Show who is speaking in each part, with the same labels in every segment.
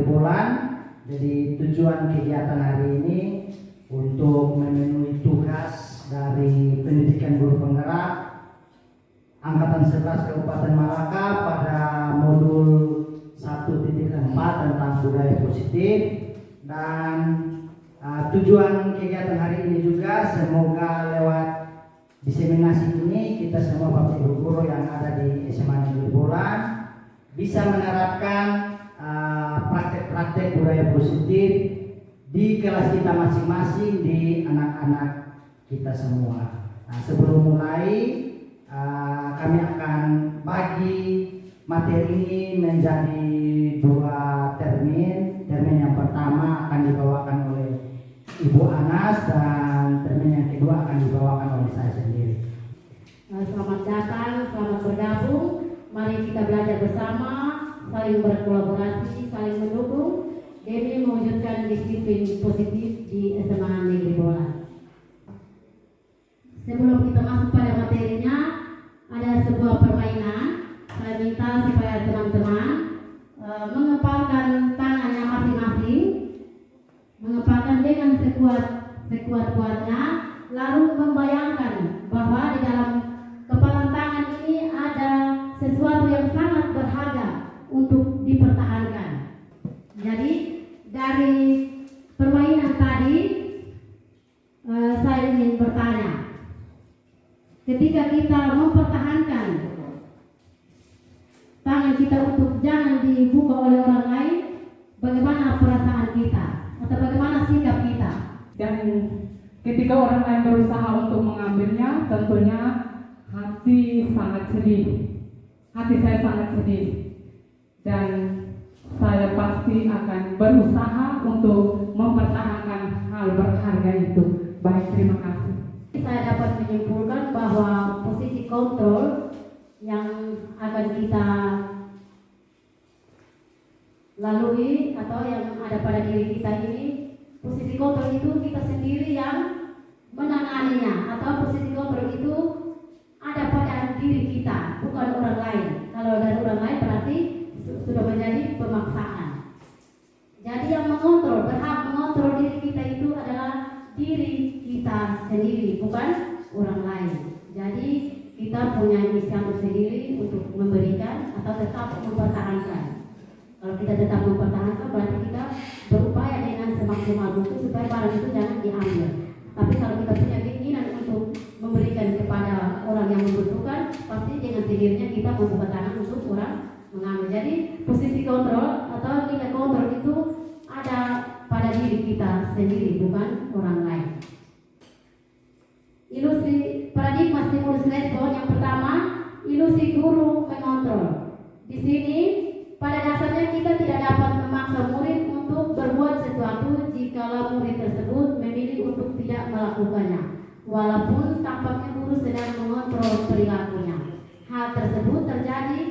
Speaker 1: Bolan. Jadi tujuan kegiatan hari ini untuk memenuhi tugas dari pendidikan guru penggerak Angkatan 11 Kabupaten Malaka pada modul 1.4 tentang budaya positif. Dan tujuan kegiatan hari ini juga semoga lewat diseminasi ini kita semua Bapak Ibu guru yang ada di SMA Negeri Bolan bisa menerapkan praktek-praktek budaya positif di kelas kita masing-masing, di anak-anak kita semua. Nah, sebelum mulai kami akan bagi materi ini menjadi dua termin. Termin yang pertama akan dibawakan oleh Ibu Anas dan termin yang kedua akan dibawakan oleh saya sendiri.
Speaker 2: Selamat datang, selamat bergabung. Mari kita belajar bersama, saling berkolaborasi, saling mendukung demi mewujudkan disiplin positif di SMA Negeri Bolan. Sebelum kita masuk pada materinya, ada sebuah permainan. Saya minta supaya teman-teman mengepalkan tangannya masing-masing, mengepalkan dengan sekuat-kuatnya, lalu membayangkan bahwa di dalam kepalan tangan ini ada sesuatu yang sangat berharga untuk dipertahankan. Jadi dari permainan tadi saya ingin bertanya, ketika kita mempertahankan tangan kita untuk jangan dibuka oleh orang lain, bagaimana perasaan kita atau bagaimana sikap kita?
Speaker 3: Dan ketika orang lain berusaha untuk mengambilnya, tentunya hati sangat sedih. Hati saya sangat sedih. Dan saya pasti akan berusaha untuk mempertahankan hal berharga itu. Baik, terima kasih.
Speaker 2: Saya dapat menyimpulkan bahwa posisi kontrol yang akan kita lalui atau yang ada pada diri kita ini, posisi kontrol itu kita sendiri yang menanganinya, atau posisi kontrol itu ada pada diri kita, bukan orang lain. Kalau dari orang lain berarti sudah menjadi pemaksaan. Jadi yang mengontrol, berhak mengontrol diri kita itu adalah diri kita sendiri, bukan orang lain. Jadi kita punya inisiatif sendiri untuk memberikan atau tetap mempertahankan. Kalau kita tetap mempertahankan berarti kita berupaya dengan semaksimal mungkin supaya barang itu jangan diambil. Tapi kalau kita punya keinginan untuk memberikan kepada orang yang membutuhkan, pasti dengan sendirinya kita membuka tangan untuk orang mengambil. Jadi posisi kontrol atau nilai kontrol itu ada pada diri kita sendiri, bukan orang lain. Ilusi paradigma stimulus respon yang pertama, ilusi guru mengontrol. Di sini pada dasarnya kita tidak dapat memaksa murid untuk berbuat sesuatu jika murid tersebut memilih untuk tidak melakukannya, walaupun tampaknya guru sedang mengontrol perilakunya. Hal tersebut terjadi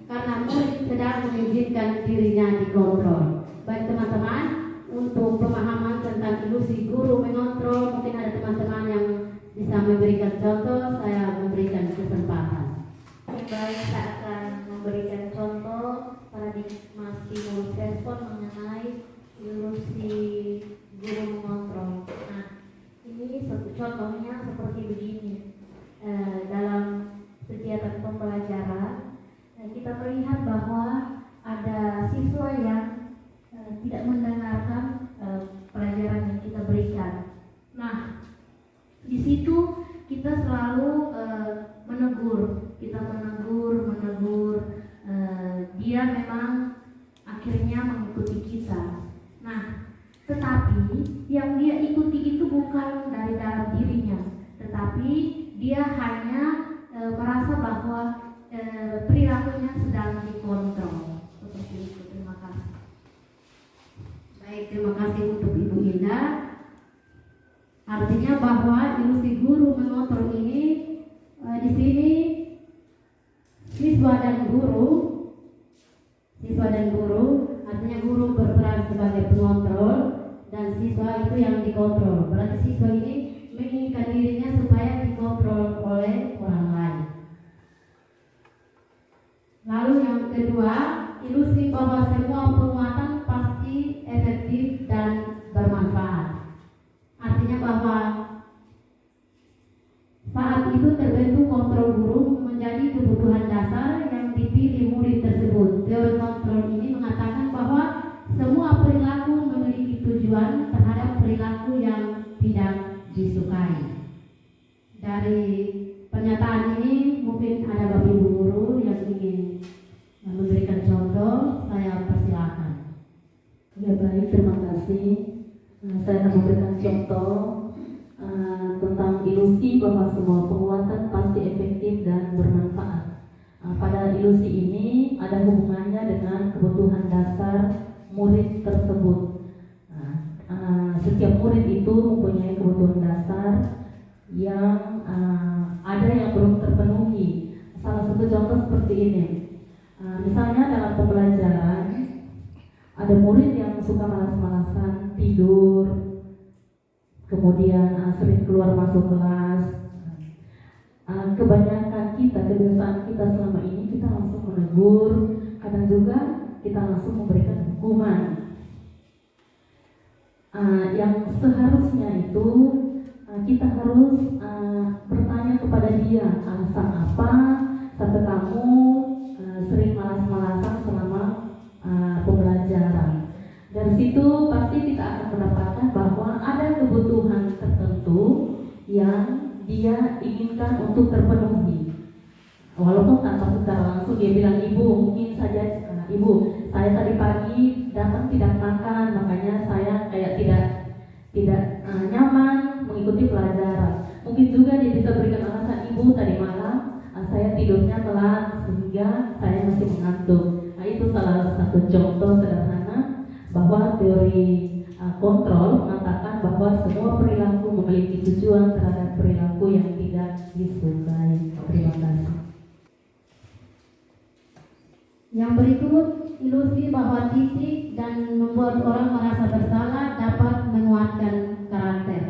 Speaker 2: karena murid sedang mengizinkan dirinya dikontrol. Baik teman-teman, untuk pemahaman tentang ilusi guru mengontrol, mungkin ada teman-teman yang bisa memberikan contoh, saya memberikan kesempatan.
Speaker 4: Baik, saya akan memberikan contoh paradigma stimulus respon mengenai ilusi guru mengontrol. Nah, ini contohnya seperti begini. Dalam kegiatan pembelajaran, kita melihat bahwa ada siswa yang tidak mendengarkan pelajaran yang kita berikan. Nah, di situ kita selalu menegur, dia memang akhirnya mengikuti kita. Nah, tetapi yang dia ikuti itu bukan dari dalam dirinya, tetapi dia hanya merasa bahwa perilakunya sedang dikontrol. Seperti itu. Terima kasih.
Speaker 2: Baik, terima kasih untuk Ibu Indah. Artinya bahwa ilusi guru mengontrol ini di sini siswa dan guru, artinya guru berperan sebagai pengontrol dan siswa itu yang dikontrol. Berarti siswa ini menginginkan dirinya supaya dikontrol oleh orang lain. Lalu yang kedua, ilusi bahwa semua penguatan pasti diri murid tersebut. Teori kontrol ini mengatakan bahwa semua perilaku memiliki tujuan terhadap perilaku yang tidak disukai. Dari pernyataan ini mungkin ada Bapak Ibu guru yang ingin memberikan contoh, saya persilakan.
Speaker 5: Ya baik, terima kasih. Saya akan memberikan contoh tentang ilusi bahwa semua penguatan pasti efektif dan bermanfaat. Pada ilusi ini ada hubungannya dengan kebutuhan dasar murid tersebut. Setiap murid itu mempunyai kebutuhan dasar yang ada yang belum terpenuhi. Salah satu contoh seperti ini. Misalnya dalam pembelajaran ada murid yang suka malas-malasan tidur, kemudian sering keluar masuk kelas. Kebanyakan kebiasaan kita selama ini kita langsung menegur, kadang juga kita langsung memberikan hukuman. Yang seharusnya itu kita harus bertanya kepada dia, alasan apa sampai kamu sering malas-malasan selama pembelajaran. Dari situ pasti kita akan mendapatkan bahwa ada kebutuhan tertentu yang dia inginkan untuk terpenuhi. Walaupun tanpa secara langsung dia bilang, ibu mungkin saja ibu saya tadi pagi datang tidak makan, makanya saya kayak tidak nyaman mengikuti pelajaran. Mungkin juga dia bisa berikan alasan, ibu tadi malam saya tidurnya telat sehingga saya masih mengantuk. Itu salah satu contoh sederhana bahwa teori kontrol mengatakan bahwa semua perilaku memiliki tujuan terhadap perilaku yang tidak disukai. Terima kasih.
Speaker 2: Yang berikut, ilusi bahwa titik dan membuat orang merasa bersalah dapat menguatkan karakter.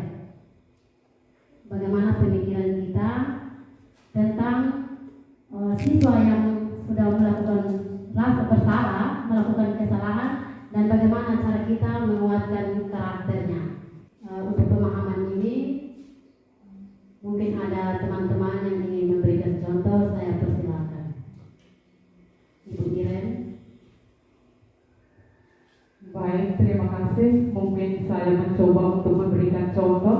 Speaker 2: Bagaimana pemikiran kita tentang siswa yang sudah melakukan rasa bersalah, melakukan kesalahan, dan bagaimana cara kita menguatkan karakternya. Untuk pemahaman ini, mungkin ada teman-teman yang ingin memberikan contoh, saya persilakan. Ibu Iren.
Speaker 3: Baik, terima kasih. Mungkin saya mencoba untuk memberikan contoh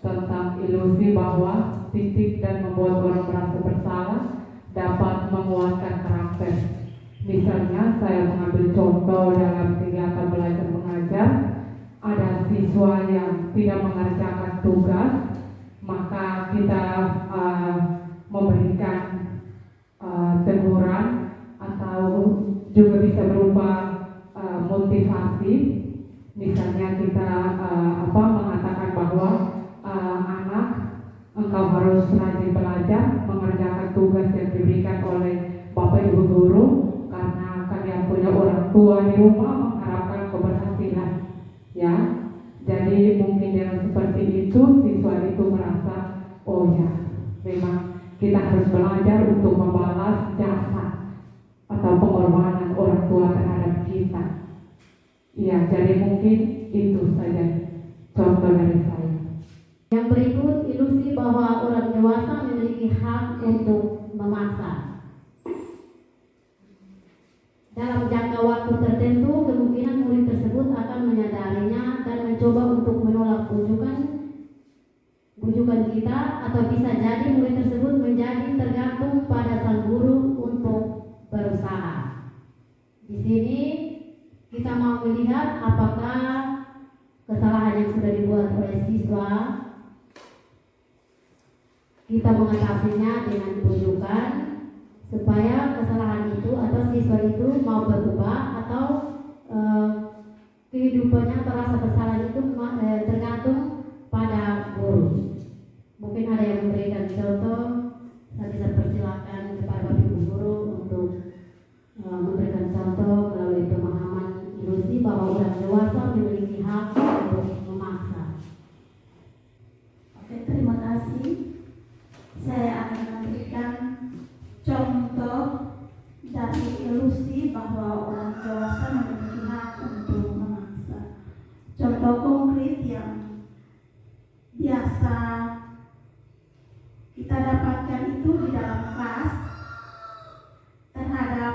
Speaker 3: tentang ilusi bahwa titik dan membuat orang merasa bersalah dapat menguatkan karakter. Misalnya saya mengambil contoh dalam kegiatan belajar mengajar, ada siswa yang tidak mengerjakan tugas, maka kita memberikan teguran atau juga bisa berupa motivasi. Misalnya kita mengatakan bahwa anak, engkau harus rajin belajar, mengerjakan tugas yang diberikan oleh Bapak Ibu guru, karena kalian punya orang tua di rumah mengharapkan keberhasilan. Ya, jadi mungkin dengan seperti itu siswa itu merasa, oh ya, memang kita harus belajar untuk membalas jasa atau pengorbanan orang tua terhadap kita. Ya, jadi mungkin itu saja contoh dari saya.
Speaker 2: Yang berikut, ilusi bahwa orang dewasa memiliki hak untuk memaksa. Dalam jangka waktu tertentu, kemungkinan murid tersebut akan menyadarinya dan mencoba untuk menolak bujukan kita, atau bisa jadi murid tersebut menjadi tergantung pada sang guru untuk berusaha. Di sini kita mau melihat apakah kesalahan yang sudah dibuat oleh siswa kita mengatasinya dengan bujukan supaya kesalahan itu atau siswa itu mau berubah, atau kehidupannya terasa bersalah itu tergantung pada guru. Mungkin ada yang memberikan contoh, saya bisa persilakan kepada Bapak Ibu guru untuk memberikan contoh melalui pemahaman ilusi bahwa orang dewasa memiliki hak untuk memaksa.
Speaker 6: Oke, terima kasih. Saya akan memberikan contoh dari ilusi bahwa orang dewasa memiliki hak untuk memaksa. Contoh konkret yang biasa kita dapatkan itu di dalam kelas terhadap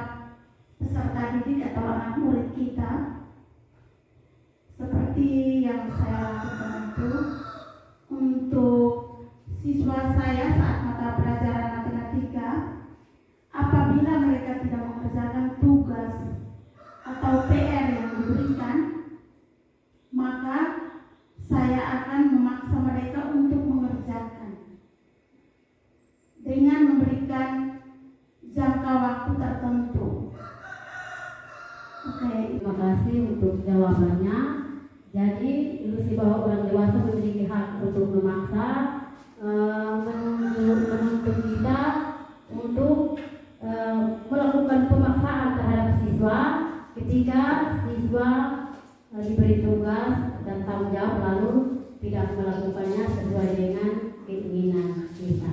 Speaker 6: adik atau anak murid kita. Seperti yang saya lakukan itu untuk siswa saya saat mata pelajaran matematika, apabila mereka tidak mengerjakan tugas atau PR yang diberikan, maka saya akan memaksa mereka untuk mengerjakan dengan memberikan jangka waktu tertentu. Oke.
Speaker 2: Terima kasih untuk jawabannya. Jadi ilusi bahwa orang dewasa memiliki hak untuk memaksa menuntut kita untuk melakukan pemaksaan terhadap siswa ketika siswa diberi tugas dan tanggung jawab lalu tidak melakukannya sesuai dengan keinginan kita.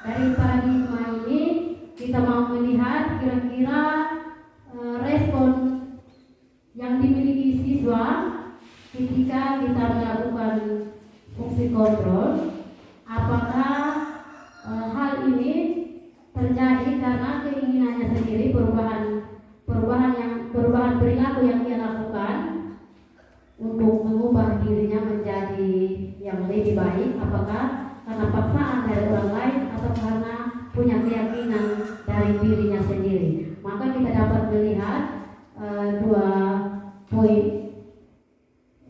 Speaker 2: Dari paradigma ini kita mau melihat kira-kira respon yang dimiliki siswa ketika kita melakukan fungsi kontrol. Apakah hal ini terjadi karena keinginannya sendiri, perubahan perilaku yang dia lakukan untuk mengubah dirinya menjadi yang lebih baik? Apakah karena paksaan dari orang lain atau karena punya keyakinan dari dirinya sendiri? Maka kita dapat melihat dua poin,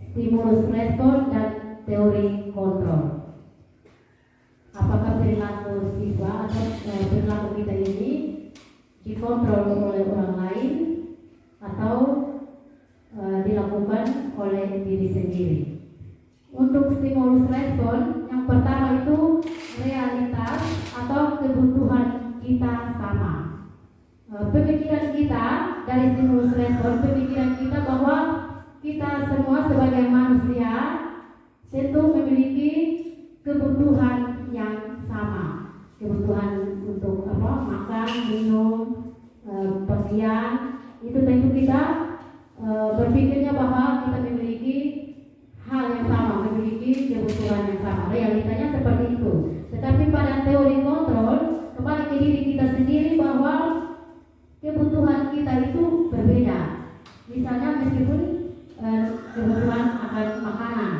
Speaker 2: stimulus respon dan teori kontrol. Apakah perilaku siswa atau perilaku kita ini dikontrol oleh orang lain atau dilakukan oleh diri sendiri? Untuk stimulus respon, yang pertama itu realitas atau kebutuhan kita sama. Pemikiran kita dari stimulus respon, pemikiran kita bahwa kita semua sebagai manusia tentu memiliki kebutuhan yang sama, kebutuhan untuk makan, minum, pakaian. Itu tentu kita berpikirnya bahwa kita memiliki hal yang sama, memiliki kebutuhan yang sama. Realitanya seperti itu. Tetapi pada teori kontrol kembali ke diri kita sendiri bahwa kebutuhan kita itu berbeda. Misalnya meskipun kebutuhan akan makanan,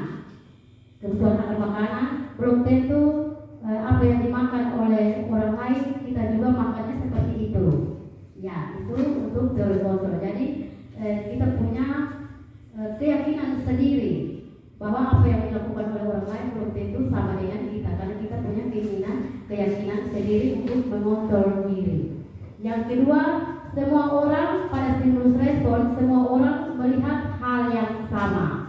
Speaker 2: belum tentu apa yang dimakan oleh orang lain kita juga makannya seperti itu. Ya, itu untuk teori kontrol. Jadi kita punya keyakinan sendiri bahwa apa yang dilakukan oleh orang lain belum tentu sama dengan kita, karena kita punya keyakinan sendiri untuk mengontrol diri. Yang kedua, semua orang pada stimulus respon, semua orang melihat hal yang sama.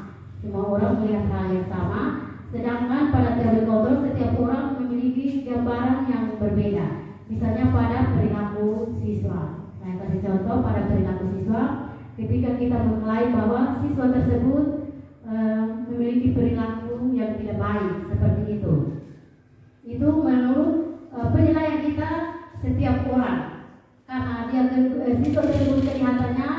Speaker 2: Sedangkan pada teori kontrol setiap orang memiliki gambaran yang berbeda. Misalnya pada perilaku siswa. Saya kasih contoh pada perilaku siswa. Ketika kita mengklaim bahwa siswa tersebut memiliki perilaku yang tidak baik seperti itu menurut penilaian kita setiap orang. Karena siswa tersebut kelihatannya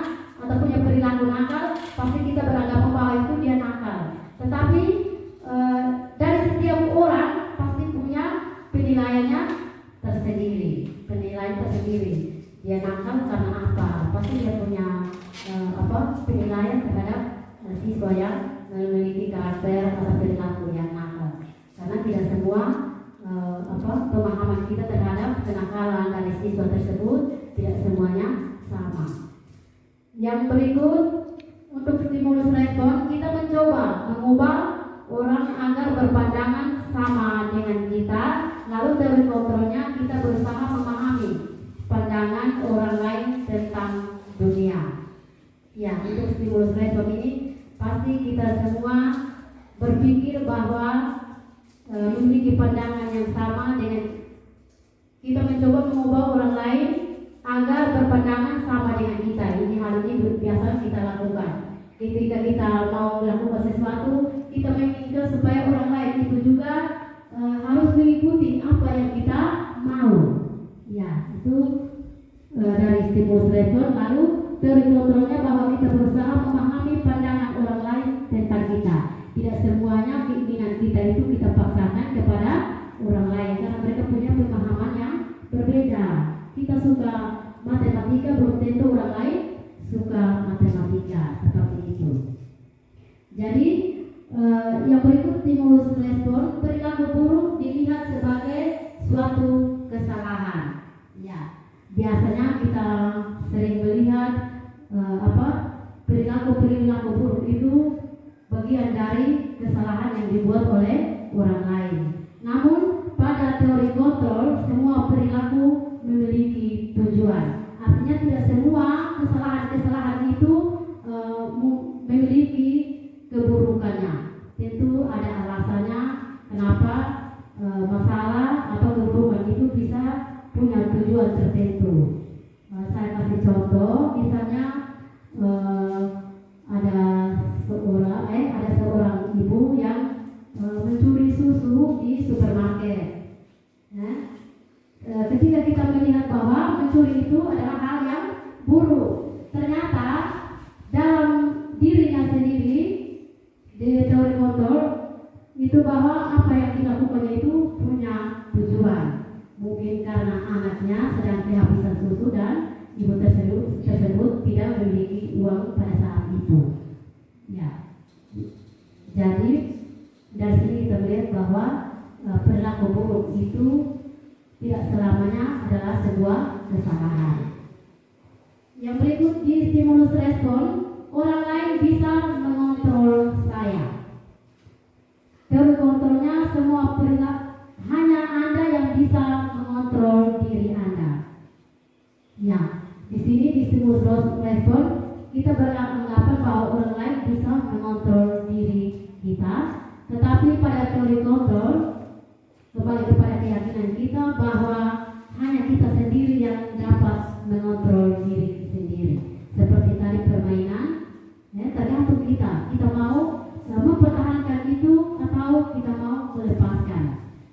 Speaker 2: atau punya perilaku nakal, pasti kita beranggapan bahwa itu dia nakal. Tetapi dari setiap orang pasti punya penilaiannya tersendiri. Dia nakal karena apa? Pasti dia punya penilaian terhadap siswa yang memiliki karakter atau perilaku yang nakal. Karena tidak semua pemahaman kita terhadap kenakalan dari siswa tersebut tidak semuanya sama. Yang berikut, untuk stimulus respon, kita mencoba mengubah orang agar berpandangan sama dengan kita. Lalu teori kontrolnya kita berusaha memahami pandangan orang lain tentang dunia. Ya, untuk stimulus respon ini pasti kita semua berpikir bahwa memiliki pandangan yang sama dengan kita, mencoba mengubah orang lain agar berpandangan sama dengan kita. Hal ini biasa kita lakukan. Ketika kita mau melakukan sesuatu, kita menginginkan supaya orang lain itu juga harus mengikuti apa yang kita mau. Ya, itu dari stimulus respon. Lalu teori kontrolnya bahwa kita berusaha memahami pandangan orang lain tentang kita. Tidak semuanya keinginan kita itu kita paksakan kepada orang lain, karena mereka punya pemahaman yang berbeda. Kita suka matematika, belum Jadi yang berikut stimulus respon, perilaku buruk dilihat sebagai suatu kesalahan. Ya, biasanya kita sering melihat perilaku buruk itu bagian dari kesalahan yang dibuat oleh orang lain. Namun pada teori kontrol semua perilaku memiliki tujuan. Artinya tidak semua kesalahan-kesalahan itu memiliki keburukannya. Tentu ada alasannya kenapa masalah atau keburukan itu bisa punya tujuan tertentu. Saya kasih contoh, misalnya ada seorang ibu yang mencuri susu di supermarket. Ketika kita melihat bahwa mencuri itu adalah hal yang buruk, ternyata dalam dirinya sendiri di teori kontrol itu bahwa apa yang dilakukannya itu punya tujuan. Mungkin karena anaknya sedang kehabisan susu dan ibu tersebut tidak memiliki uang pada saat itu. Ya, jadi dari sini kita melihat bahwa perilaku buruk itu tidak selamanya adalah sebuah kesalahan. Yang berikut di stimulus respon, orang lain bisa mengontrol saya. Teori kontrolnya semua perilaku, hanya Anda yang bisa mengontrol diri Anda. Ya, di sini di stimulus respon kita beranggapan bahwa orang lain bisa mengontrol diri kita, tetapi pada teori kontrol kembali kepada keyakinan kita bahwa hanya kita sendiri yang dapat mengontrol diri sendiri. Seperti tadi permainan, ya, tergantung kita mau mempertahankan itu atau kita mau melepaskan,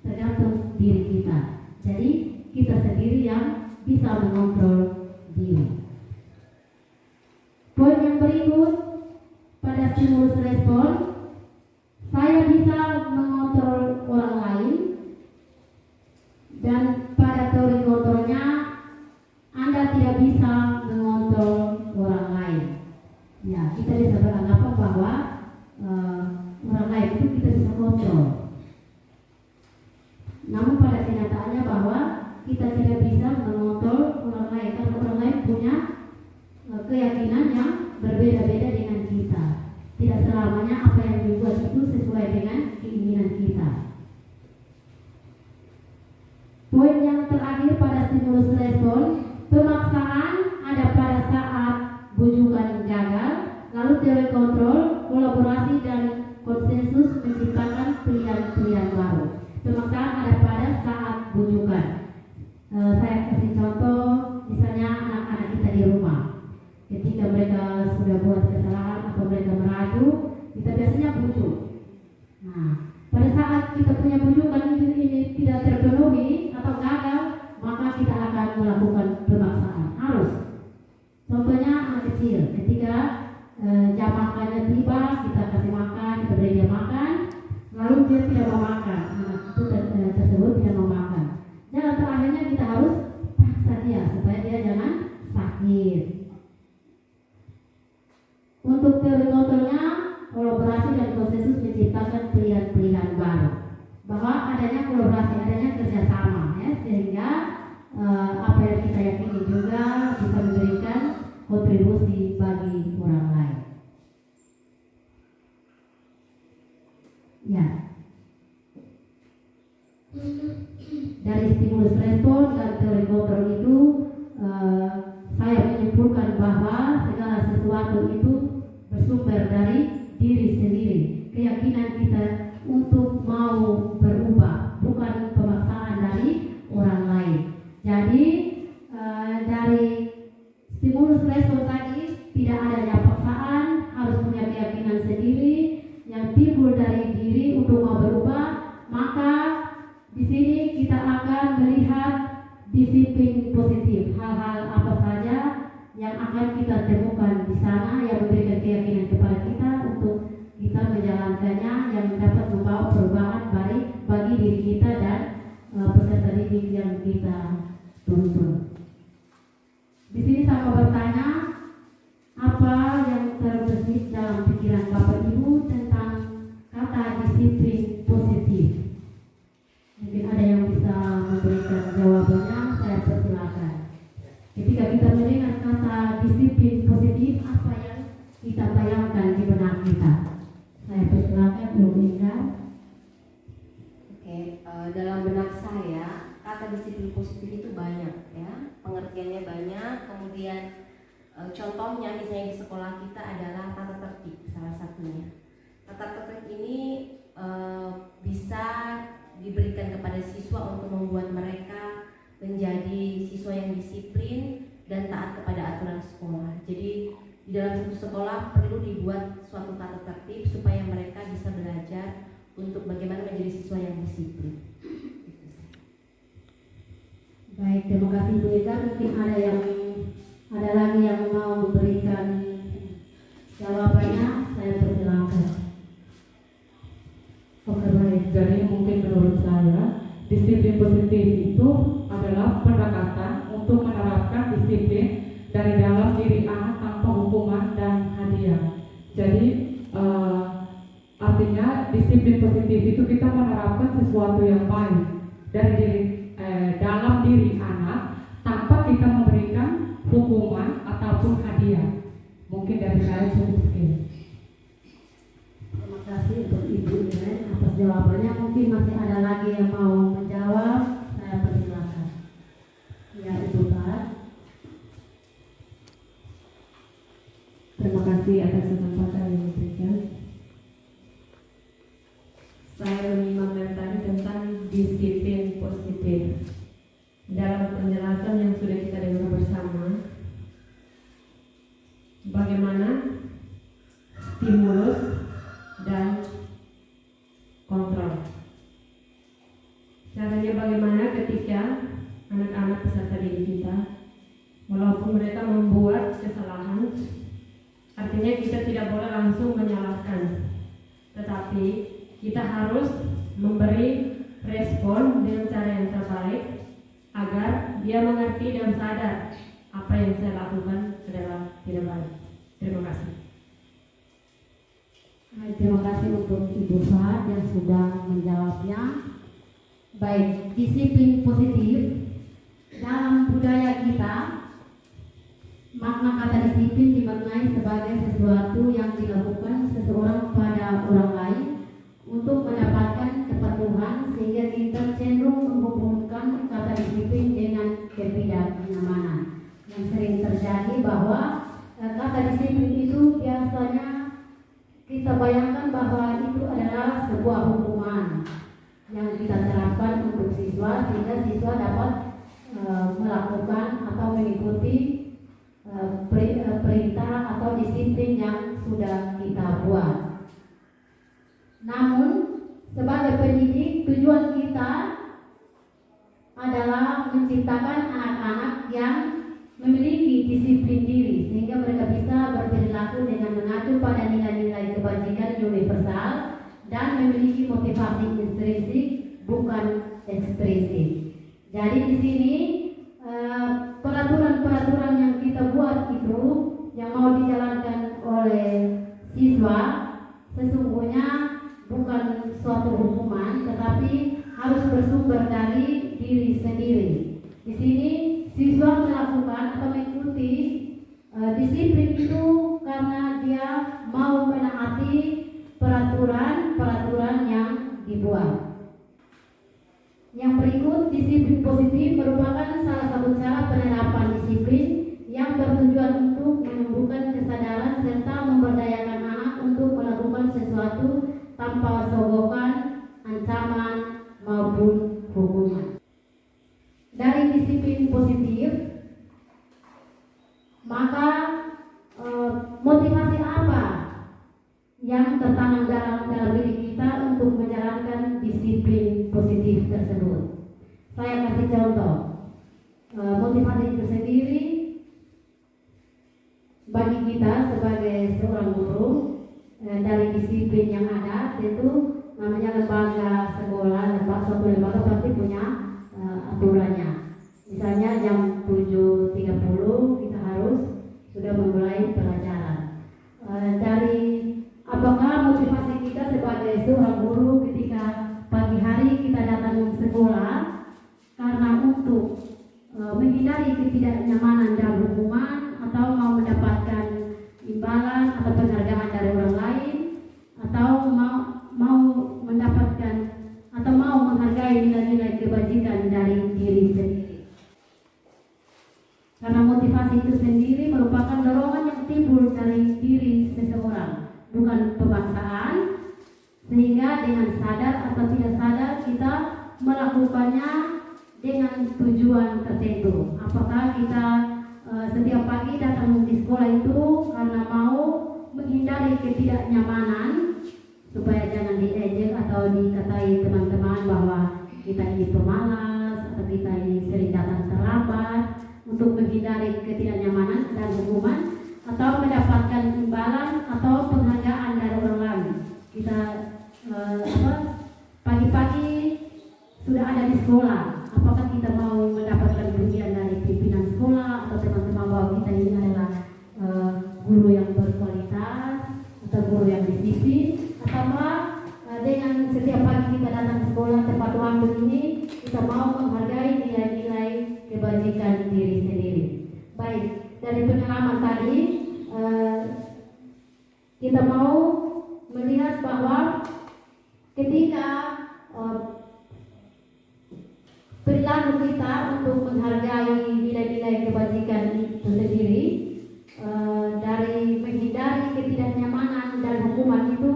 Speaker 2: tergantung diri kita. Jadi kita sendiri yang bisa mengontrol diri. Poin yang berikut pada stimulus respon, saya bisa mengontrol orang lain, dan pada teori kontrolnya Anda tidak bisa mengontrol orang lain. Ya, kita bisa beranggapan bahwa orang lain itu kita bisa kontrol. Namun pada kenyataannya bahwa kita tidak bisa mengontrol orang lain karena orang lain punya keyakinan yang berbeda-beda dengan kita. Tidak selamanya apa yang dibuat itu sesuai dengan keinginan kita. Poin yang terakhir pada stimulus respon, pemaksaan ada pada saat bujukan gagal, lalu teori kontrol, kolaborasi dan konsensus menciptakan pilihan-pilihan baru. Pemaksaan ada pada saat bujukan. Saya kasih contoh, misalnya anak-anak kita di rumah. Ketika mereka sudah buat kesalahan atau mereka meragu, kita biasanya bujuk. Nah, pada saat kita punya bujukan ini tidak terpenuhi atau gagal, maka kita akan melakukan pemaksaan. Harus. Contohnya anak kecil, ketika jam makannya tiba, kita kasih makan, kita beri dia makan, lalu dia tidak mau makan, anak itu tersebut tidak mau makan. Jalan terakhirnya kita harus paksa dia supaya dia jangan sakit. Untuk teori kontrolnya, kolaborasi dan konsensus menciptakan pilihan-pilihan baru. Bahwa adanya kolaborasi, adanya kerjasama, ya, sehingga apa yang kita yakini juga bisa memberikan kontribusi bagi orang lain. Ya. Dari stimulus respon dan teori kontrol itu saya menyimpulkan bahwa segala sesuatu itu bersumber dari diri sendiri, keyakinan kita untuk mau berubah, bukan pemaksaan dari orang lain. Jadi dari stimulus respon tadi tidak adanya paksaan, harus punya keyakinan sendiri yang timbul dari diri untuk mau berubah. Maka di sini kita akan melihat disiplin positif, hal-hal apa saja yang akan kita temukan di sana yang memberikan keyakinan kepada kita untuk kita menjalankannya, yang dapat membawa perubahan bagi diri kita dan peserta didik yang kita tuntun. Di sini saya mau bertanya, apa yang terbesit dalam pikiran Bapak Ibu
Speaker 7: dalam benak saya kata disiplin positif itu banyak ya, pengertiannya banyak. Kemudian contohnya misalnya di sekolah kita adalah tata tertib salah satunya. Tata tertib ini bisa diberikan kepada siswa untuk membuat mereka menjadi siswa yang disiplin dan taat kepada aturan sekolah. Jadi di dalam satu sekolah perlu dibuat suatu tata tertib supaya mereka bisa belajar untuk bagaimana menjadi siswa yang disiplin.
Speaker 2: Baik, terima kasih Bu Eka. Mungkin ada lagi yang mau memberikan jawabannya, saya persilakan.
Speaker 3: Oke, baik. Jadi mungkin menurut saya disiplin positif itu adalah pendekatan untuk menerapkan disiplin dari dalam diri anak tanpa hukuman dan hadiah. Jadi artinya disiplin positif itu kita menerapkan sesuatu yang baik dari dalam diri anak tanpa kita memberikan hukuman ataupun hadiah. Mungkin dari saya cukup sekian.
Speaker 2: Terima kasih untuk Ibu Irene atas jawabannya. Mungkin masih ada lagi yang mau menjawab, saya persilakan. Ya, Ibu Pak.
Speaker 8: Terima kasih atas kesempatan yang diberikan. Saya ingin mengomentari tentang disiplin positif. Dalam penjelasan yang sudah kita dengar bersama, bagaimana stimulus dan kontrol. Caranya bagaimana ketika anak-anak peserta didik kita, walaupun mereka membuat kesalahan, artinya kita tidak boleh langsung menyalahkan, tetapi kita harus memberi respon dengan cara yang terbaik agar dia mengerti dan sadar apa yang saya lakukan adalah tidak baik. Terima kasih.
Speaker 2: Terima kasih untuk Ibu Fat yang sudah menjawabnya. Baik, disiplin positif dalam budaya kita, makna kata disiplin dimaknai sebagai sesuatu yang dilakukan seseorang pada orang lain untuk mendapatkan kepatuhan, sehingga kita cenderung menghubungkan kata disiplin dengan ketidaknyamanan. Yang sering terjadi bahwa kata disiplin itu biasanya kita bayangkan bahwa itu adalah sebuah hukuman yang kita terapkan untuk siswa, sehingga siswa dapat melakukan atau mengikuti perintah atau disiplin yang sudah kita buat. Namun sebagai pendidik, tujuan kita adalah menciptakan anak-anak yang memiliki disiplin diri, sehingga mereka bisa berperilaku dengan mengacu pada nilai-nilai kebajikan universal dan memiliki motivasi intrinsik bukan ekspresif. Jadi di sini peraturan-peraturan yang kita buat itu yang mau dijalankan oleh siswa sesungguhnya bukan suatu hukuman, tetapi harus bersumber dari diri sendiri. Di sini siswa melakukan atau mengikuti disiplin itu karena dia mau menaati peraturan yang dibuat. Yang berikut, disiplin positif merupakan salah satu cara penerapan disiplin yang bertujuan untuk menumbuhkan kesadaran serta memberdayakan anak untuk melakukan sesuatu tanpa sogokan, ancaman maupun hukuman. Dari disiplin positif, maka motivasi apa yang tertanam dalam diri kita untuk menjalankan disiplin positif tersebut? Saya kasih contoh. Motivasi itu sendiri bagi kita sebagai seorang guru, dari disiplin yang ada, tentu namanya lembaga sekolah, suatu lembaga pasti punya aturannya. Misalnya jam 7.30 kita harus sudah memulai pelajaran. Dari apakah motivasi kita sebagai seorang guru ketika pagi hari kita datang ke sekolah karena untuk menghindari ketidaknyamanan dan hukuman, atau mau mendapatkan imbalan atau penghargaan dari orang lain, atau mau mendapatkan atau mau menghargai atau tidak sadar kita melakukannya dengan tujuan tertentu. Apakah kita setiap pagi datang di sekolah itu karena mau menghindari ketidaknyamanan supaya jangan diejek atau dikatai teman-teman bahwa kita ini pemalas atau kita ini sering datang terlambat untuk menghindari ketidaknyamanan dan hukuman, atau mendapatkan imbalan atau penghargaan dari orang lain. Kita pagi-pagi sudah ada di sekolah, apakah kita mau mendapatkan pujian dari pimpinan sekolah atau teman-teman bahwa kita ini adalah guru yang berkualitas atau guru yang disiplin, atau dengan setiap pagi kita datang ke sekolah tepat waktu ini kita mau menghargai nilai-nilai kebajikan diri sendiri. Baik, dari pengalaman tadi kita mau melihat bahwa ketika perilaku kita untuk menghargai nilai-nilai kebajikan itu sendiri, dari menghindari ketidaknyamanan dan hukuman itu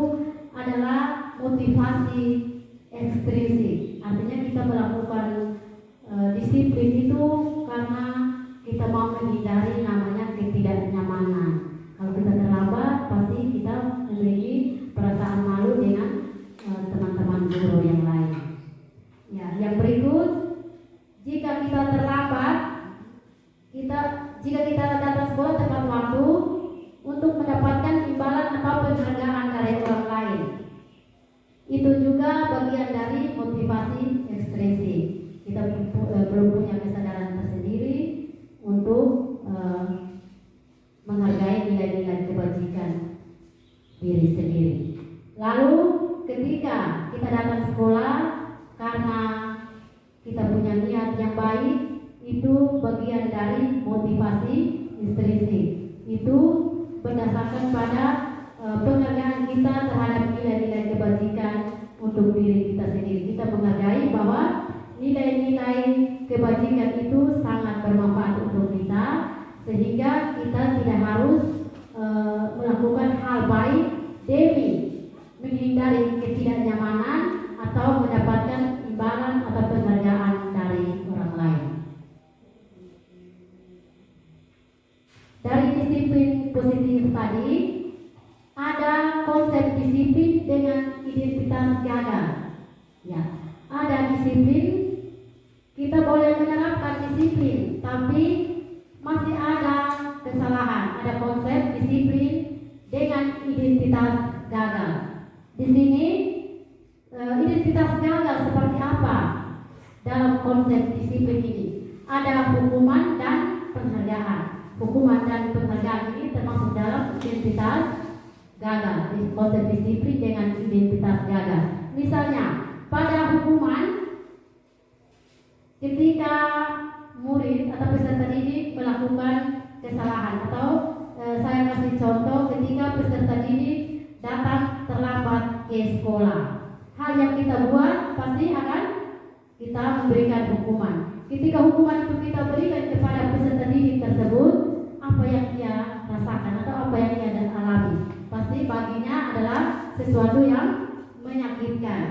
Speaker 2: adalah motivasi ekstrinsik. Artinya kita melakukan disiplin itu karena kita mau menghindari namanya ketidaknyamanan. Kalau kita terlambat, pasti kita memiliki perasaan malu dengan teman-teman guru yang lain. Ya, yang berikut, jika kita terlambat, jika kita datang sekolah tepat waktu untuk mendapatkan imbalan atau penghargaan dari orang lain, itu juga bagian dari motivasi ekstrinsik. Kita belum punya kesadaran tersendiri untuk menghargai nilai-nilai kebajikan diri sendiri. Lalu ketika kita datang sekolah karena kita punya niat yang baik, itu bagian dari motivasi ekstrinsik. Itu berdasarkan pada penghargaan kita terhadap nilai-nilai kebajikan untuk diri kita sendiri. Kita menghargai bahwa nilai-nilai kebajikan itu sangat bermanfaat untuk kita, sehingga kita tidak harus melakukan hal baik demi menghindari ketidaknyamanan atau mendapatkan imbalan atau penghargaan dari orang lain. Dari disiplin positif tadi, ada konsep disiplin dengan identitas gagal. Ya, ada disiplin, kita boleh menerapkan disiplin, tapi masih ada kesalahan. Ada konsep disiplin dengan identitas gagal. Di sini identitas gagal seperti apa dalam konsep disiplin ini? Ada hukuman dan penghargaan. Hukuman dan penghargaan ini termasuk dalam identitas gagal. Konsep disiplin dengan identitas gagal. Misalnya, pada hukuman, ketika murid atau peserta didik melakukan kesalahan, atau saya kasih contoh ketika peserta didik datang terlambat ke sekolah. Hal yang kita buat pasti akan kita memberikan hukuman. Ketika hukuman itu kita berikan kepada peserta didik tersebut, apa yang dia rasakan atau apa yang dia alami, pasti baginya adalah sesuatu yang menyakitkan.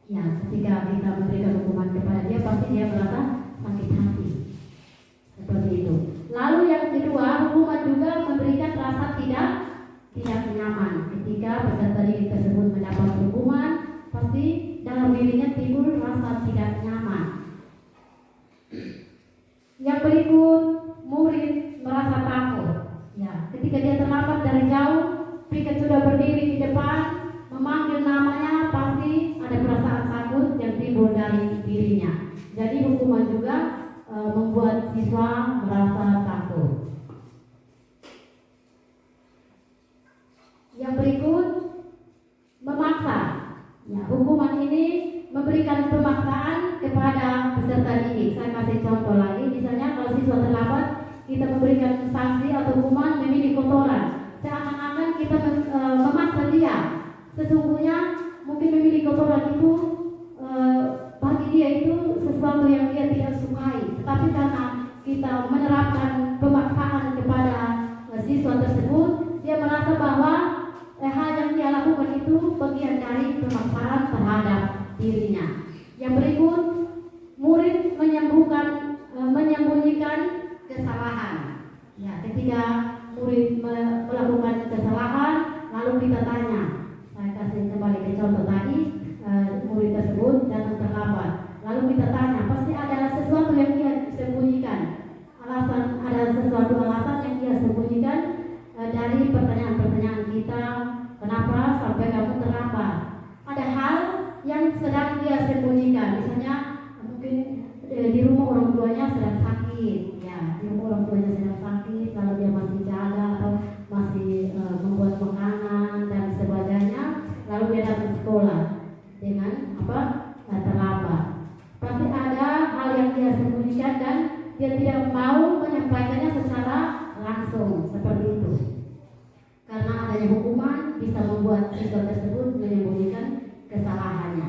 Speaker 2: Ya, ketika kita memberikan hukuman kepada dia, pasti dia merasa sakit hati. Seperti itu. Lalu yang kedua, hukuman juga memberikan rasa tidak nyaman. Ketika peserta didik tersebut mendapat hukuman, pasti dalam dirinya timbul rasa tidak nyaman. Yang berikut, murid merasa takut. Ya, ketika dia terlambat dari jauh, piket sudah berdiri di depan, memanggil namanya, pasti ada perasaan takut yang timbul dari dirinya. Jadi hukuman juga membuat siswa merasa takut. Yang berikut, memaksa. Ya, hukuman ini memberikan pemaksaan kepada peserta didik. Saya kasih contoh lagi, misalnya kalau siswa terlambat, kita memberikan sanksi atau hukuman memilih kotoran. Seakan-akan kita memaksa dia. Sesungguhnya mungkin memilih kotoran itu bagi dia itu sesuatu yang dia tidak sukai. Tetapi karena kita menerapkan pemaksaan kepada siswa tersebut, dia merasa bahwa hal yang dia lakukan itu bagian dari pemaksaan terhadap dirinya. Yang berikut, murid menyembunyikan kesalahan. Ya, ketika murid melakukan kesalahan, lalu kita tanya, saya kasih kembali ke contoh tadi, murid tersebut datang terlambat. Lalu kita tanya, pasti ada sesuatu yang dia sembunyikan. Ada sesuatu alasan yang dia sembunyikan dari pertanyaan-pertanyaan kita. Kenapa sampai kamu terlambat? Ada hal yang sedang dia sembunyikan. Misalnya mungkin di rumah orang tuanya sedang sakit, ya, di rumah orang tuanya sedang sakit, lalu dia masih jaga atau masih membuat makanan dan sebagainya, lalu dia datang sekolah dengan terlambat. Pasti ada hal yang dia sembunyikan dan dia tidak mau menyampaikannya secara langsung seperti itu. Karena adanya hukuman bisa membuat siswa tersebut menyembunyikan kesalahannya.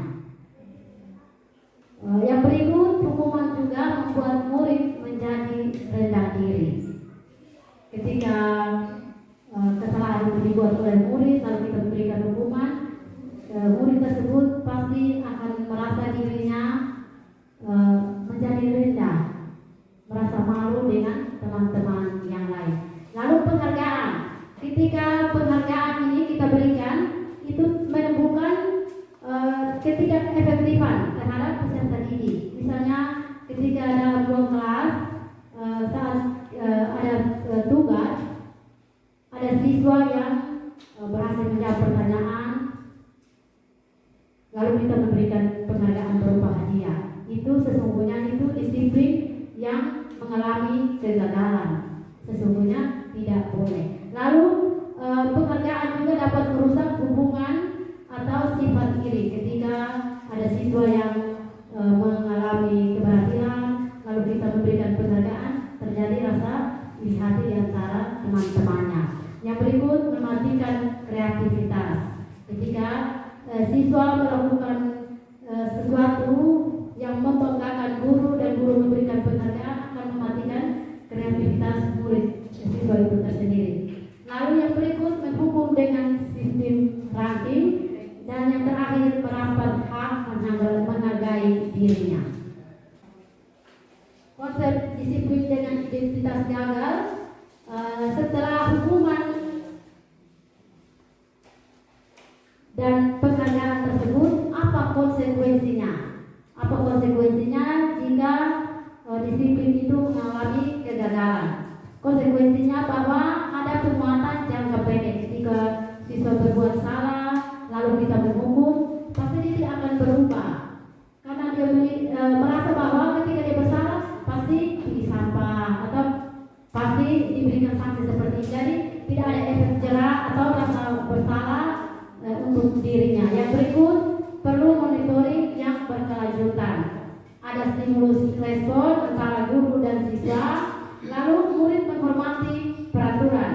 Speaker 2: Yang berikut, hukuman juga membuat murid menjadi rendah diri. Ketika kesalahan itu dibuat oleh murid, lalu kita berikan hukuman, murid tersebut pasti akan merasa dirinya menjadi rendah, merasa malu dengan teman-teman yang lain. Lalu penghargaan. Ketika penghargaan ini kita berikan, itu menumbuhkan ketidakefektifan terhadap peserta didik. Misalnya ketika dalam ruang kelas saat ada tugas, ada siswa yang berhasil menjawab pertanyaan, lalu kita memberikan penghargaan berupa hadiah. Itu sesungguhnya itu disiplin yang mengalami kegagalan. Sesungguhnya tidak boleh. Lalu penghargaan juga dapat merusak hubungan atau sifat iri. Ketika ada siswa yang mengalami keberhasilan, lalu kita memberikan penghargaan, terjadi rasa iri hati di antara teman-temannya. Yang berikut, mematikan kreativitas. Ketika siswa melakukan sesuatu yang membanggakan guru dan guru memberikan penghargaan, akan mematikan kreativitas murid siswa itu tersendiri. Lalu yang berikut, menghukum dengan sistem ranking, dan yang terakhir, merampas hak menghargai dirinya. Konsep disiplin dengan identitas gagal. Setelah hukuman dan penghargaan tersebut, apa konsekuensinya? Apa konsekuensinya jika disiplin itu mengalami kegagalan? Konsekuensinya bahwa ada penguatan jangka pendek. Ketika siswa berbuat salah, lalu kita menghukum, pasti dia tidak akan berubah. Karena dia merasa bahwa ketika dia bersalah, pasti disampah atau pasti diberikan sanksi seperti ini. Jadi tidak ada efek jerah atau rasa bersalah untuk dirinya. Yang berikut, perlu monitoring yang berkelanjutan. Ada stimulus respon antara guru dan siswa, lalu murid menghormati peraturan.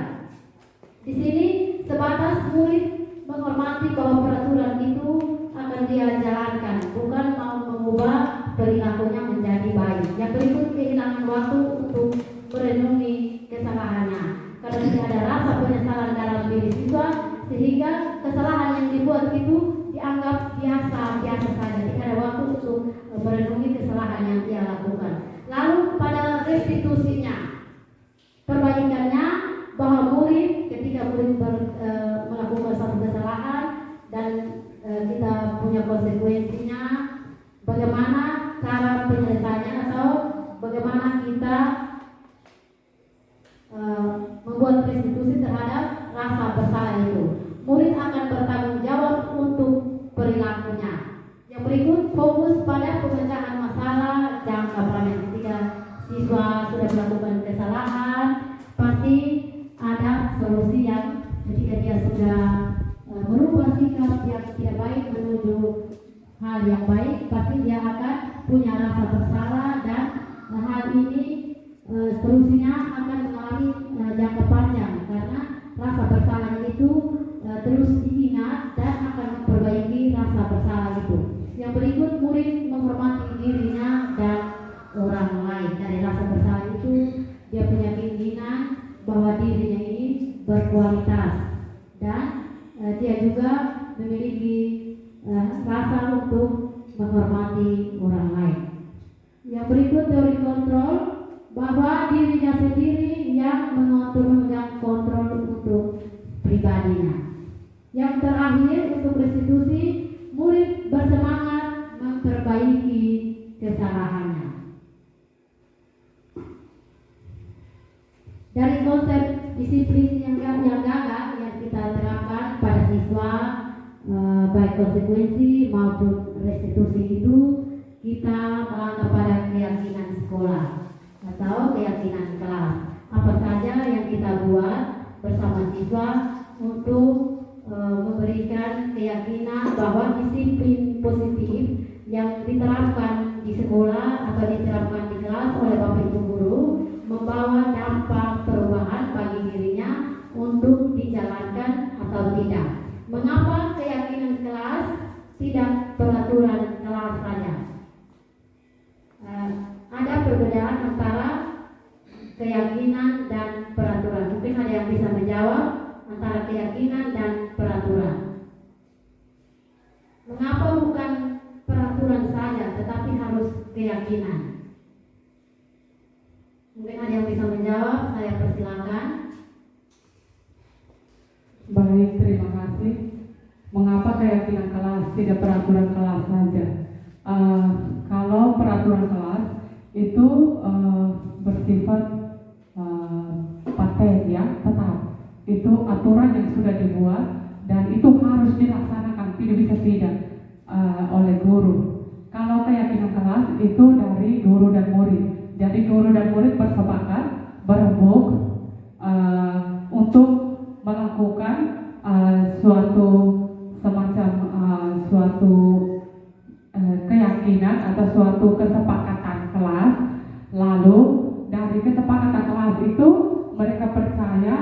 Speaker 2: Di sini sebatas murid menghormati bahwa peraturan itu akan dia jalankan, bukan mau mengubah perilakunya menjadi baik. Yang berikut, kehilangan waktu untuk merenungi kesalahannya. Karena tidak ada rasa penyesalan dalam diri siswa, sehingga kesalahan yang dibuat itu dianggap biasa saja. Tidak ada waktu untuk merenungi kesalahan yang dia lakukan. Lalu pada restitusinya, perbaikannya bahwa murid ketika murid melakukan satu kesalahan dan kita punya konsekuensinya, bagaimana cara penyelesaiannya atau bagaimana kita membuat restitusi terhadap rasa bersalah itu. Murid akan bertanggung jawab untuk perilakunya. Yang berikut, fokus pada pemecahan masalah jangka panjang. Ketika siswa sudah melakukan kesalahan, pasti ada solusi yang ketika dia sudah merubah sikap yang tidak baik menuju hal yang baik, pasti dia akan punya rasa bersalah, dan hal ini solusinya akan mengalami jangka panjang karena rasa bersalah itu terus diingat dan akan memperbaiki rasa bersalah itu. Yang berikut, murid menghormati dirinya dan orang lain. Dari rasa bersalah itu dia punya keinginan bahwa dirinya ini berkualitas, dan dia juga memiliki rasa untuk dirinya sendiri yang memegang kontrol untuk pribadinya. Yang terakhir, untuk restitusi, murid bersemangat memperbaiki kesalahannya. Dari konsep disiplin yang gagal yang kita terapkan pada siswa, baik konsekuensi maupun restitusi itu, kita melangkah pada keyakinan sekolah atau keyakinan kelas. Apa saja yang kita buat bersama siswa untuk memberikan keyakinan bahwa disiplin positif yang diterapkan di sekolah atau diterapkan di kelas oleh Bapak Ibu guru membawa dampak perubahan bagi dirinya untuk dijalankan atau tidak. Mengapa keyakinan kelas tidak peraturan kelas saja? Ada perbedaan antara keyakinan dan peraturan. Mungkin ada yang bisa menjawab antara keyakinan dan peraturan. Mengapa bukan peraturan saja tetapi harus keyakinan? Mungkin ada yang bisa menjawab, saya persilakan.
Speaker 3: Baik, terima kasih. Mengapa keyakinan kelas, tidak peraturan kelas saja? Kalau peraturan kelas itu bersifat paten, ya, tetap. Itu aturan yang sudah dibuat dan itu harus dilaksanakan, tidak bisa tidak oleh guru. Kalau keyakinan kelas itu dari guru dan murid. Jadi guru dan murid bersepakat, berembuk untuk melakukan suatu semacam keyakinan atau suatu kesepakatan kelas. Lalu dari kesepakatan kelas itu mereka percaya,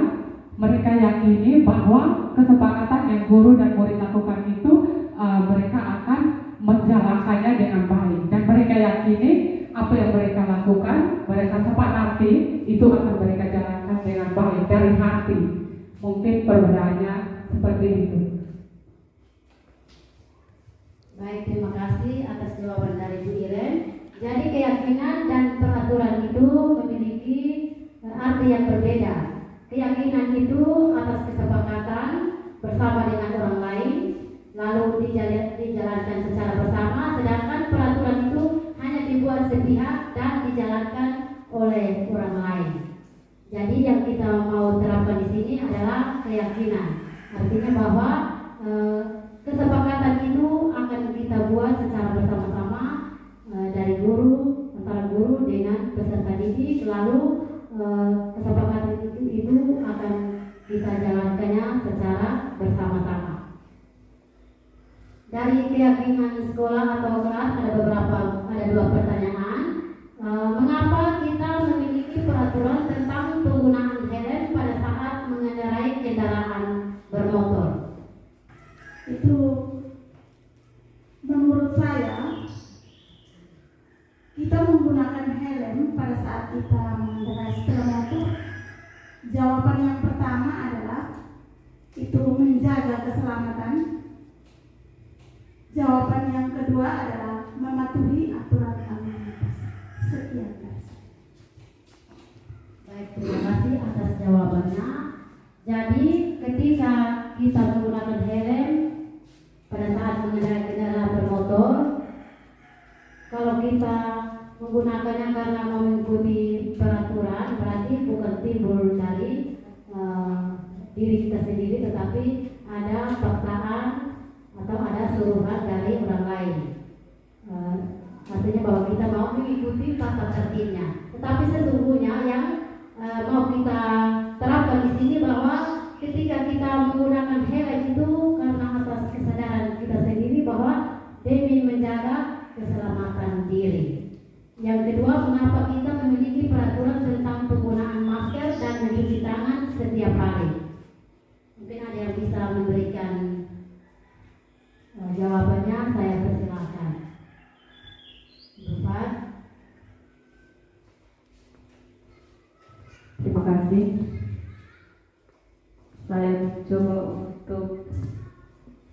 Speaker 3: mereka yakini bahwa kesepakatan yang guru dan murid lakukan itu mereka akan menjalankannya dengan baik, dan mereka yakini apa yang mereka lakukan, mereka sepakati itu akan mereka jalankan dengan baik dari hati. Mungkin perbedaannya seperti itu.
Speaker 2: Baik, terima kasih atas jawaban dari Bu Iren. Jadi keyakinan dan peraturan itu memiliki arti yang berbeda. Keyakinan itu atas kesepakatan bersama dengan orang lain, lalu dijalankan secara bersama, sedangkan peraturan itu hanya dibuat sepihak dan dijalankan oleh orang lain. Jadi yang kita mau terapkan di sini adalah keyakinan. Artinya bahwa kesepakatan itu akan kita buat secara bersama-sama dari guru, antara guru dengan peserta didik, lalu kesepakatan itu akan kita jalankannya secara bersama-sama. Dari keyakinan sekolah atau kelas ada dua pertanyaan. Mengapa kita memiliki peraturan tentang penggunaan helm pada saat mengendarai kendaraan bermotor?
Speaker 6: Itu menurut saya, kita menggunakan helm pada saat kita mengendarai sepeda motor. Jawaban yang pertama adalah itu menjaga keselamatan. Jawaban yang kedua adalah mematuhi aturan lalu lintas. Sekian, guys.
Speaker 2: Baik, terima kasih atas jawabannya. Jadi ketika kita menggunakan helm pada saat mengendarai kendaraan bermotor, kalau kita menggunakannya karena mengikuti peraturan, berarti bukan timbul dari diri kita sendiri, tetapi ada paksaan atau ada suruhan dari orang lain. Artinya bahwa kita mau mengikuti tata tertibnya. Tetapi sesungguhnya yang mau kita terapkan di sini bahwa ketika kita menggunakan helm itu karena atas kesadaran kita sendiri bahwa demi menjaga keselamatan diri. Yang kedua, mengapa kita memiliki peraturan tentang penggunaan masker dan mencuci tangan setiap hari? Mungkin ada yang bisa memberikan jawabannya, saya persilakan. Bapak.
Speaker 9: Terima kasih. Saya coba untuk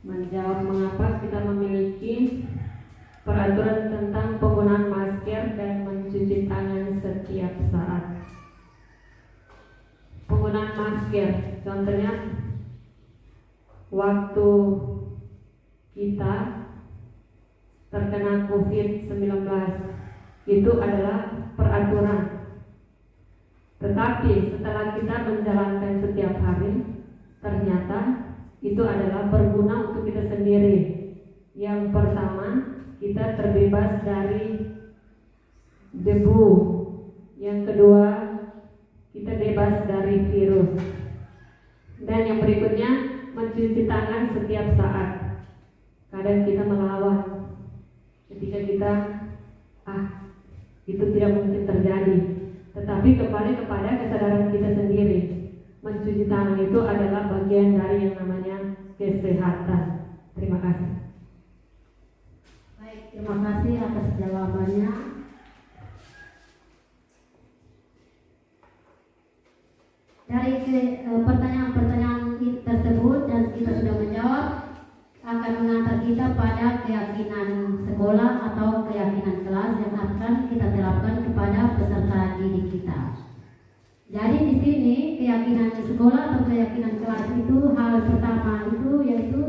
Speaker 9: menjawab mengapa kita memiliki peraturan tentang penggunaan masker dan mencuci tangan setiap saat. masker. Contohnya waktu kita terkena COVID-19 itu adalah peraturan. Tetapi setelah kita menjalankan setiap hari, ternyata itu adalah berguna untuk kita sendiri. Yang pertama, kita terbebas dari debu. Yang kedua, kita bebas dari virus. Dan yang berikutnya, mencuci tangan setiap saat. Kadang kita melawan ketika kita itu tidak mungkin terjadi. Tetapi kembali kepada kesadaran kita sendiri. Mencuci tangan itu adalah bagian dari yang namanya kesehatan. Terima kasih.
Speaker 2: Baik, terima kasih atas jawabannya. Dari pertanyaan-pertanyaan tersebut dan kita sudah menjawab, akan mengantar kita pada keyakinan sekolah atau keyakinan kelas yang akan kita terapkan kepada peserta didik kita. Jadi di sini keyakinan sekolah atau keyakinan kelas itu hal pertama itu yaitu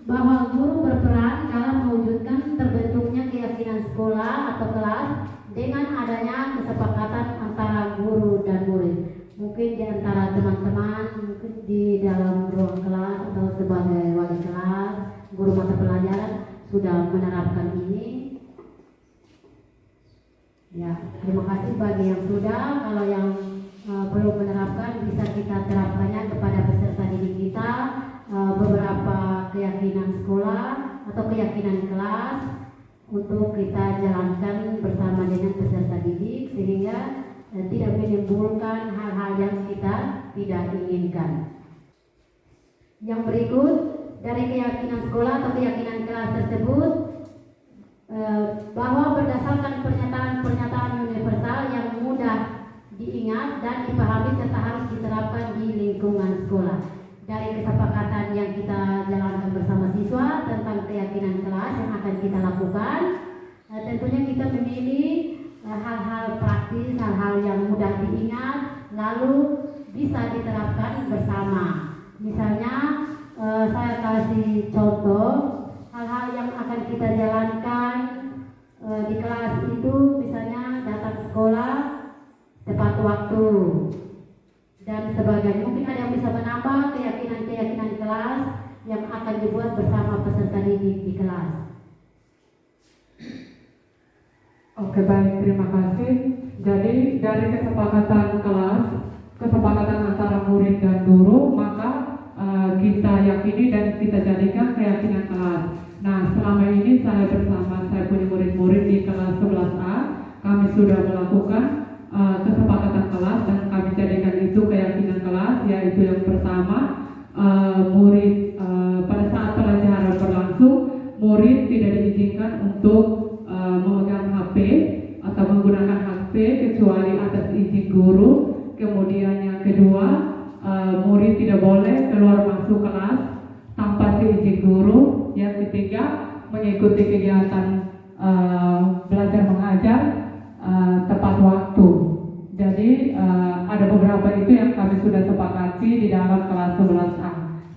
Speaker 2: bahwa guru berperan dalam mewujudkan terbentuknya keyakinan sekolah atau kelas dengan adanya kesepakatan antara guru dan murid. Mungkin di antara teman-teman, mungkin di dalam ruang kelas atau sebagai wali kelas, guru mata pelajaran sudah menerapkan ini. Ya, terima kasih bagi yang sudah. Kalau yang belum menerapkan, bisa kita terapkannya kepada peserta didik kita. Beberapa keyakinan sekolah atau keyakinan kelas untuk kita jalankan bersama dengan peserta didik sehingga tidak menimbulkan hal-hal yang kita tidak inginkan. Yang berikut dari keyakinan sekolah atau keyakinan kelas tersebut bahwa berdasarkan pernyataan universal yang mudah diingat dan dipahami serta harus diterapkan di lingkungan sekolah. Dari kesepakatan yang kita jalankan bersama siswa tentang keyakinan kelas yang akan kita lakukan, tentunya kita memilih hal-hal praktis, hal-hal yang mudah diingat, lalu bisa diterapkan bersama. Misalnya, saya kasih contoh hal-hal yang akan kita jalankan di kelas itu, misalnya datang sekolah tepat waktu dan sebagainya. Mungkin ada yang bisa menambah keyakinan-keyakinan kelas yang akan dibuat bersama peserta didik di kelas.
Speaker 3: Oke, baik, terima kasih. Jadi dari kesepakatan kelas, kesepakatan antara murid dan guru, maka kita yakini dan kita jadikan keyakinan kelas. Nah, selama ini saya punya murid-murid di kelas 11A, kami sudah melakukan kesepakatan kelas dan kami jadikan itu keyakinan kelas, yaitu yang pertama, murid pada saat pelajaran berlangsung, murid tidak diizinkan untuk memegang HP atau menggunakan HP kecuali atas izin guru. Kemudian yang kedua, murid tidak boleh keluar masuk kelas tanpa izin guru. Yang ketiga, mengikuti kegiatan belajar mengajar tepat waktu. Jadi ada beberapa itu yang kami sudah sepakati di dalam kelas 11A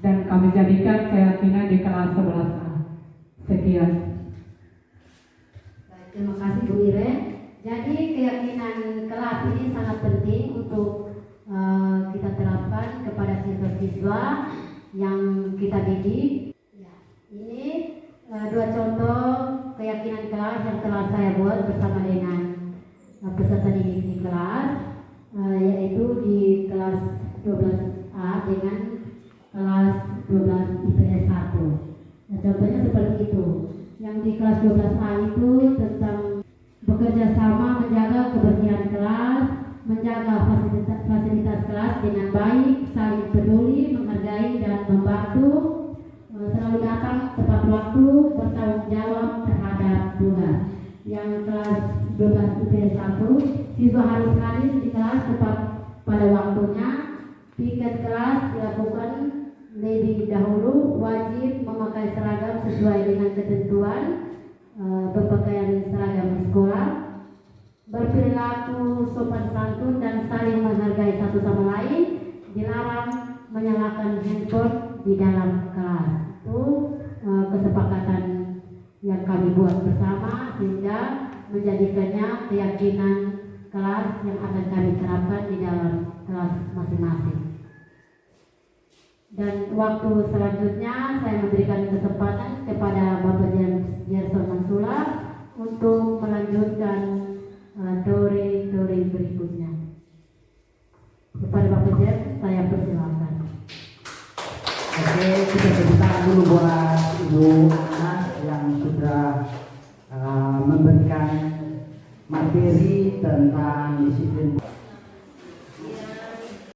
Speaker 3: dan kami jadikan keyakinan di kelas 11A. Sekian.
Speaker 2: Terima kasih Bu Ire. Jadi keyakinan kelas ini sangat penting untuk kita terapkan kepada siswa-siswa yang kita didik. Ya, ini dua contoh keyakinan kelas yang telah saya buat bersama dengan peserta didik di kelas, yaitu di kelas 12A dengan kelas 12 IPS 1. Nah, contohnya seperti itu. Yang di kelas 12A itu tentang bekerja sama menjaga kebersihan kelas, menjaga fasilitas kelas dengan baik, saling peduli, menghargai dan membantu, selalu datang tepat waktu, bertanggung jawab terhadap tugas. Yang kelas 12 IPS 1, siswa harus hadir di kelas tepat pada waktunya, piket kelas dilakukan lebih dahulu, wajib memakai seragam sesuai dengan ketentuan berpakaian seragam di sekolah, berperilaku sopan santun dan saling menghargai satu sama lain, dilarang di dalam kelas. Itu kesepakatan yang kami buat bersama sehingga menjadikannya keyakinan kelas yang akan kami terapkan di dalam kelas masing-masing. Dan waktu selanjutnya saya memberikan kesempatan kepada Bapak Gerson Mansula untuk melanjutkan teori-teori berikutnya. Kepada Bapak Jen, saya persilakan.
Speaker 1: Oke, kita tepuk tangan dulu buat Ibu Anas yang sudah memberikan materi tentang disiplin.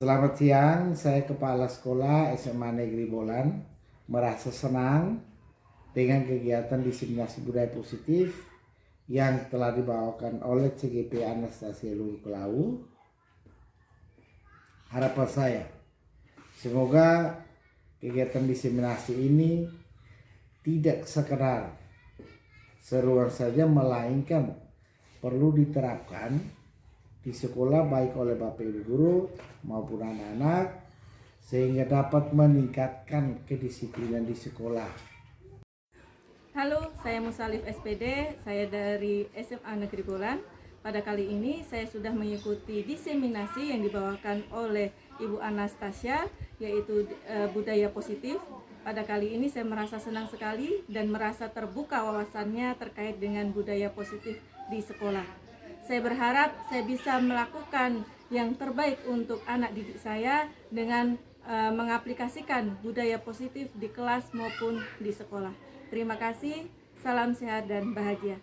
Speaker 10: Selamat siang, saya Kepala Sekolah SMA Negeri Bolan merasa senang dengan kegiatan diseminasi budaya positif yang telah dibawakan oleh CGP Anastasia Luhur Kelau. Harapan saya, semoga kegiatan diseminasi ini tidak sekedar seruan saja, melainkan perlu diterapkan di sekolah baik oleh Bapak Ibu Guru maupun anak-anak sehingga dapat meningkatkan kedisiplinan di sekolah.
Speaker 11: Halo, saya Musalif SPD, saya dari SMA Negeri Bolan. Pada kali ini saya sudah mengikuti diseminasi yang dibawakan oleh Ibu Anastasia, yaitu budaya positif. Pada kali ini saya merasa senang sekali dan merasa terbuka wawasannya terkait dengan budaya positif di sekolah. Saya berharap saya bisa melakukan yang terbaik untuk anak didik saya dengan mengaplikasikan budaya positif di kelas maupun di sekolah. Terima kasih, salam sehat dan bahagia.